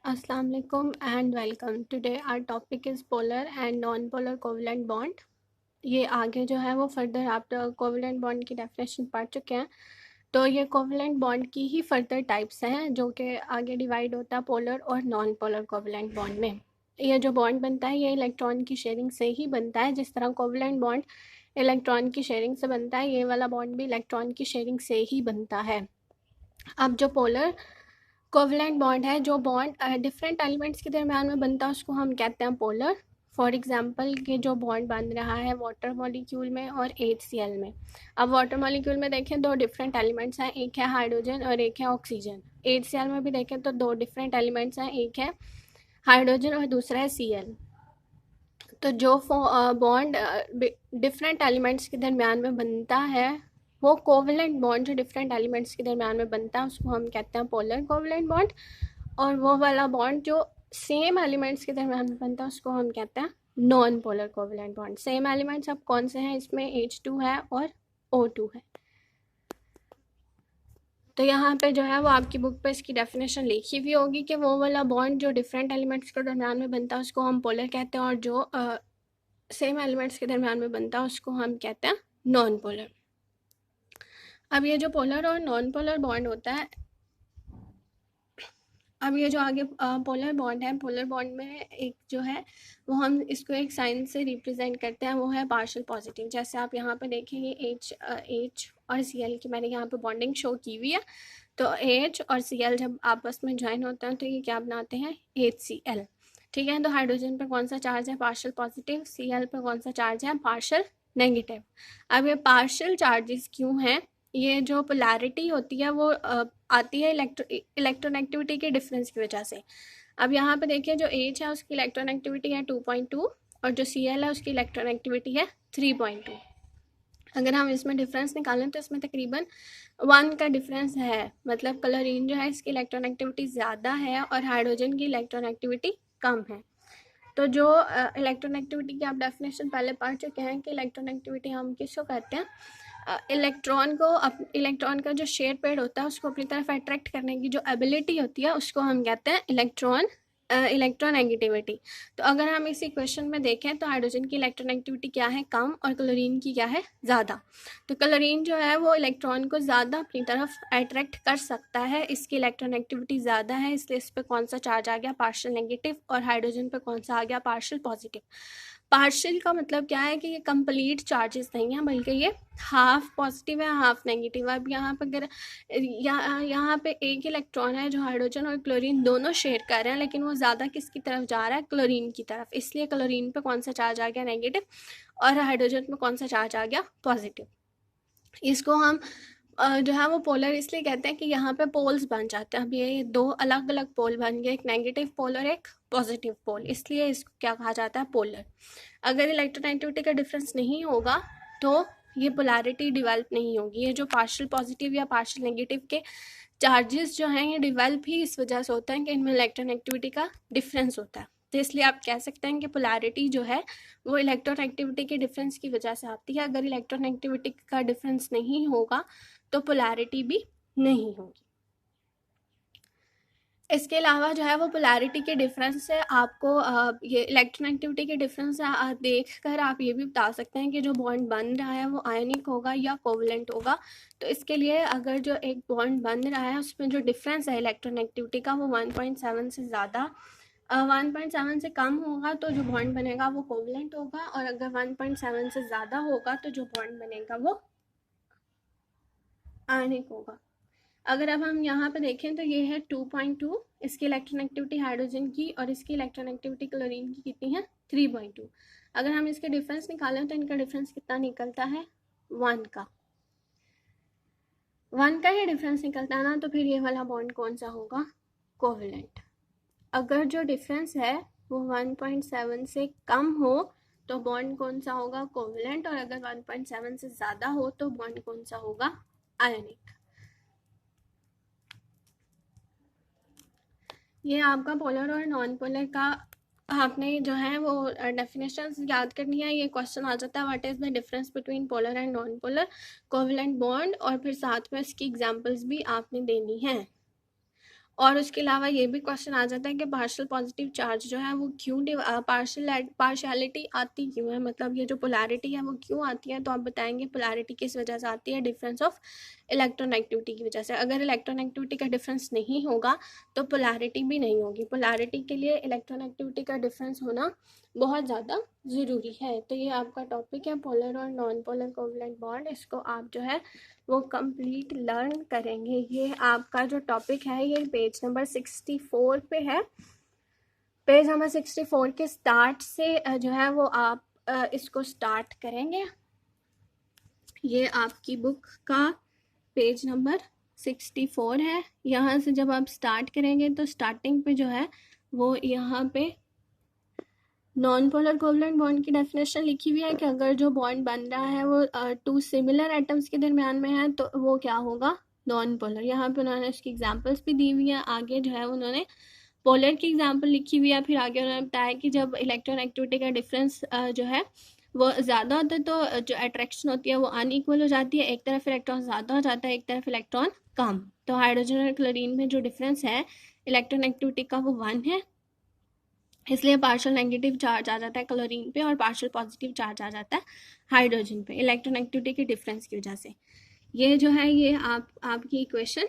Assalamu alaikum and welcome. Today our topic is polar and non-polar covalent bond. ये आगे जो है वो फर्दर आप कोवलेंट बॉन्ड की डेफिनेशन पढ़ चुके हैं। तो ये कोवलेंट बॉन्ड की ही फर्दर टाइप्स हैं जो कि आगे डिवाइड होता है पोलर और नॉन पोलर कोवलेंट बॉन्ड में। ये जो बॉन्ड बनता है ये इलेक्ट्रॉन की शेयरिंग से ही बनता है। जिस तरह कोवलेंट बॉन्ड इलेक्ट्रॉन की शेयरिंग से बनता है, ये वाला बॉन्ड भी इलेक्ट्रॉन की शेयरिंग से ही बनता है। अब जो पोलर कोवलेंट बॉन्ड है, जो बॉन्ड डिफरेंट एलिमेंट्स के दरमियान में बनता है उसको हम कहते हैं पोलर। फॉर एग्जांपल कि जो बॉन्ड बन रहा है वाटर मॉलिक्यूल में और HCl में। अब वाटर मॉलिक्यूल में देखें दो डिफरेंट एलिमेंट्स हैं, एक है हाइड्रोजन और एक है ऑक्सीजन। HCl में भी देखें तो दो डिफरेंट एलिमेंट्स हैं, एक है हाइड्रोजन और दूसरा है Cl। तो जो बॉन्ड डिफरेंट एलिमेंट्स के दरमियान में बनता है, वो कोवलेंट बॉन्ड जो डिफरेंट एलिमेंट्स के दरमियान में बनता है उसको हम कहते हैं पोलर कोवलेंट बॉन्ड। और वो वाला बॉन्ड जो सेम एलिमेंट्स के दरमियान में बनता है उसको हम कहते हैं non polar covalent bond. Same elements अब कौन से हैं, इसमें H2 है और O2 है। तो यहाँ पे जो है वो आपकी बुक पे इसकी डेफिनेशन लिखी हुई होगी कि वो वाला बॉन्ड जो डिफरेंट एलिमेंट्स के दरमियान में बनता है उसको हम पोलर कहते हैं, और जो सेम एलिमेंट्स के दरमियान में बनता है उसको हम कहते हैं नॉन पोलर। अब ये जो पोलर और नॉन पोलर बॉन्ड होता है, अब ये जो आगे पोलर बॉन्ड है, पोलर बॉन्ड में एक जो है वो हम इसको एक साइन से रिप्रेजेंट करते हैं, वो है पार्शियल पॉजिटिव। जैसे आप यहाँ पे देखें ये H और Cl की मैंने यहाँ पे बॉन्डिंग शो की हुई है। तो H और Cl जब आपस में ज्वाइन होते हैं तो ये क्या बनाते हैं, HCl। ठीक है, तो हाइड्रोजन पे कौन सा चार्ज है, पार्शियल पॉजिटिव। Cl पे कौन सा चार्ज है, पार्शियल नेगेटिव। अब ये पार्शियल चार्जेस क्यों हैं, ये जो पोलैरिटी होती है वो आती है इलेक्ट्रोनेगेटिविटी के डिफरेंस की वजह से। अब यहाँ पे देखिए जो H है उसकी इलेक्ट्रोनेगेटिविटी है 2.2 और जो Cl है उसकी इलेक्ट्रोनेगेटिविटी है 3.2। अगर हम इसमें डिफरेंस निकालें तो इसमें तकरीबन 1 का डिफरेंस है। मतलब क्लोरीन जो है इसकी इलेक्ट्रोनेगेटिविटी ज़्यादा है और हाइड्रोजन की इलेक्ट्रोनेगेटिविटी कम है। तो जो इलेक्ट्रोनेगेटिविटी की आप डेफिनेशन पहले पढ़ चुके हैं कि इलेक्ट्रोनेगेटिविटी हम किसको कहते हैं, इलेक्ट्रॉन का जो शेयर पेयर होता है उसको अपनी तरफ अट्रैक्ट करने की जो एबिलिटी होती है उसको हम कहते हैं इलेक्ट्रोनेगेटिविटी। तो अगर हम इस इक्वेशन में देखें तो हाइड्रोजन की इलेक्ट्रोनेगेटिविटी क्या है, कम, और क्लोरीन की क्या है, ज़्यादा। तो क्लोरीन जो है वो इलेक्ट्रॉन को ज़्यादा अपनी तरफ अट्रैक्ट कर सकता है, इसकी इलेक्ट्रोनेगेटिविटी ज़्यादा है, इसलिए इस पर कौन सा चार्ज आ गया, पार्शियल नेगेटिव। और हाइड्रोजन पे कौन सा आ गया, पार्शियल पॉजिटिव। पार्शियल का मतलब क्या है कि ये कंप्लीट चार्जेस नहीं है, बल्कि ये हाफ पॉजिटिव है हाफ नेगेटिव। अब यहाँ पे अगर यहाँ पे एक इलेक्ट्रॉन है जो हाइड्रोजन और क्लोरीन दोनों शेयर कर रहे हैं, लेकिन वो ज़्यादा किसकी तरफ जा रहा है, क्लोरीन की तरफ। इसलिए क्लोरीन पे कौन सा चार्ज आ गया, नेगेटिव, और हाइड्रोजन पे कौन सा चार्ज आ गया, पॉजिटिव। इसको हम जो है वो पोलर इसलिए कहते हैं कि यहाँ पे पोल्स बन जाते हैं। अब ये दो अलग अलग पोल बन गए, एक नेगेटिव पोल और एक पॉजिटिव पोल, इसलिए इसको क्या कहा जाता है, पोलर। अगर इलेक्ट्रोनेगेटिविटी का डिफरेंस नहीं होगा तो ये पोलैरिटी डिवेल्प नहीं होगी। ये जो पार्शियल पॉजिटिव या पार्शियल नेगेटिव के चार्जेस जो हैं ये डिवेल्प ही इस वजह से होता है कि इनमें इलेक्ट्रोनेगेटिविटी का डिफरेंस होता है। तो इसलिए आप कह सकते हैं कि पोलैरिटी जो है वो इलेक्ट्रोनेगेटिविटी के डिफरेंस की वजह से आती है। अगर इलेक्ट्रोनेगेटिविटी का डिफरेंस नहीं होगा तो पोलैरिटी भी नहीं होगी। इसके अलावा जो है वो पोलैरिटी के डिफरेंस से आपको ये इलेक्ट्रोनेगेटिविटी के डिफरेंस से देख कर आप ये भी बता सकते हैं कि जो बॉन्ड बन रहा है वो आयनिक होगा या कोवलेंट होगा। तो इसके लिए अगर जो एक बॉन्ड बन रहा है उसमें जो डिफरेंस है इलेक्ट्रोनेगेटिविटी का वो 1.7 से ज़्यादा 1.7 से कम होगा तो जो बॉन्ड बनेगा वो कोवलेंट होगा, और अगर 1.7 से ज़्यादा होगा तो जो बॉन्ड बनेगा वो आयनिक होगा। अगर अब हम यहाँ पे देखें तो ये है 2.2, इसकी इलेक्ट्रोनेगेटिविटी हाइड्रोजन की और इसकी इलेक्ट्रोनेगेटिविटी क्लोरीन की कितनी है, 3.2। अगर हम इसके डिफरेंस निकालें तो इनका डिफरेंस कितना निकलता है, 1 का। 1 का ही डिफरेंस निकलता है ना, तो फिर ये वाला बॉन्ड कौन सा होगा, कोवलेंट। अगर जो डिफरेंस है वो 1.7 से कम हो तो बॉन्ड कौन सा होगा, कोवलेंट, और अगर 1.7 से ज़्यादा हो तो बॉन्ड कौन सा होगा, आयनिक। ये आपका पोलर और नॉन पोलर का आपने जो है वो डेफिनेशंस याद करनी है। ये क्वेश्चन आ जाता है what is the difference between polar and non polar covalent bond, और फिर साथ में इसकी एग्जांपल्स भी आपने देनी है। और उसके अलावा ये भी क्वेश्चन आ जाता है कि पार्शियल पॉजिटिव चार्ज जो है वो क्यों पार्शियलिटी आती क्यों है, मतलब ये जो पोलैरिटी है वो क्यों आती है। तो आप बताएंगे पोलैरिटी किस वजह से आती है, डिफरेंस ऑफ इलेक्ट्रोनेगेटिविटी की वजह से। अगर इलेक्ट्रोनेगेटिविटी का डिफरेंस नहीं होगा तो पोलैरिटी भी नहीं होगी। पोलैरिटी के लिए इलेक्ट्रोनेगेटिविटी का डिफरेंस होना बहुत ज़्यादा ज़रूरी है। तो ये आपका टॉपिक है पोलर और नॉन पोलर कोवलेंट बॉन्ड। इसको आप जो है वो कंप्लीट लर्न करेंगे। ये आपका जो टॉपिक है ये पेज नंबर 64 पे है। पेज नंबर 64 के स्टार्ट से जो है वो आप इसको स्टार्ट करेंगे। ये आपकी बुक का पेज नंबर 64 है। यहाँ से जब आप स्टार्ट करेंगे तो स्टार्टिंग पे जो है वो यहाँ पे नॉन पोलर कोवलेंट बॉन्ड की डेफिनेशन लिखी हुई है कि अगर जो बॉन्ड बन रहा है वो टू सिमिलर एटम्स के दरमियान में है तो वो क्या होगा, नॉन पोलर। यहाँ पे उन्होंने इसकी एग्जांपल्स भी दी हुई है। आगे जो है उन्होंने पोलर की एग्जांपल लिखी हुई है। फिर आगे उन्होंने बताया कि जब इलेक्ट्रोनेगेटिविटी का डिफरेंस जो है वो ज़्यादा होता है तो जो अट्रैक्शन होती है वो अनइक्वल हो जाती है, एक तरफ इलेक्ट्रॉन ज़्यादा हो जाता है, एक तरफ इलेक्ट्रॉन कम। तो हाइड्रोजन और क्लोरीन में जो डिफरेंस है इलेक्ट्रोनेगेटिविटी का वो 1 है, इसलिए पार्शियल नेगेटिव चार्ज आ जाता है क्लोरीन पे और पार्शियल पॉजिटिव चार्ज आ जाता है हाइड्रोजन पे इलेक्ट्रोनेगेटिविटी के डिफरेंस की वजह से। ये जो है ये आपकी इक्वेशन।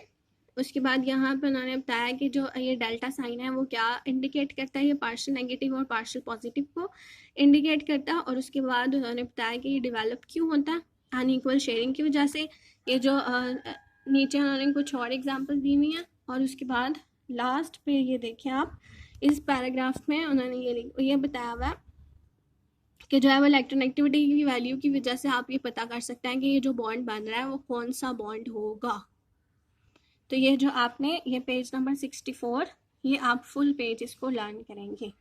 उसके बाद यहाँ पे उन्होंने बताया कि जो ये डेल्टा साइन है वो क्या इंडिकेट करता है, ये पार्शियल नेगेटिव और पार्शियल पॉजिटिव को इंडिकेट करता है। और उसके बाद उन्होंने बताया कि ये डिवेलप क्यों होता है, अनइक्वल शेयरिंग की वजह से। ये जो नीचे उन्होंने कुछ और एग्जाम्पल दी हुई हैं। और उसके बाद लास्ट पे ये देखें आप, इस पैराग्राफ में उन्होंने ये बताया हुआ है कि जो है वो इलेक्ट्रोनेगेटिविटी की वैल्यू की वजह से आप ये पता कर सकते हैं कि ये जो बॉन्ड बन रहा है वो कौन सा बॉन्ड होगा। तो ये जो आपने ये पेज नंबर 64 ये आप फुल पेज इसको लर्न करेंगे।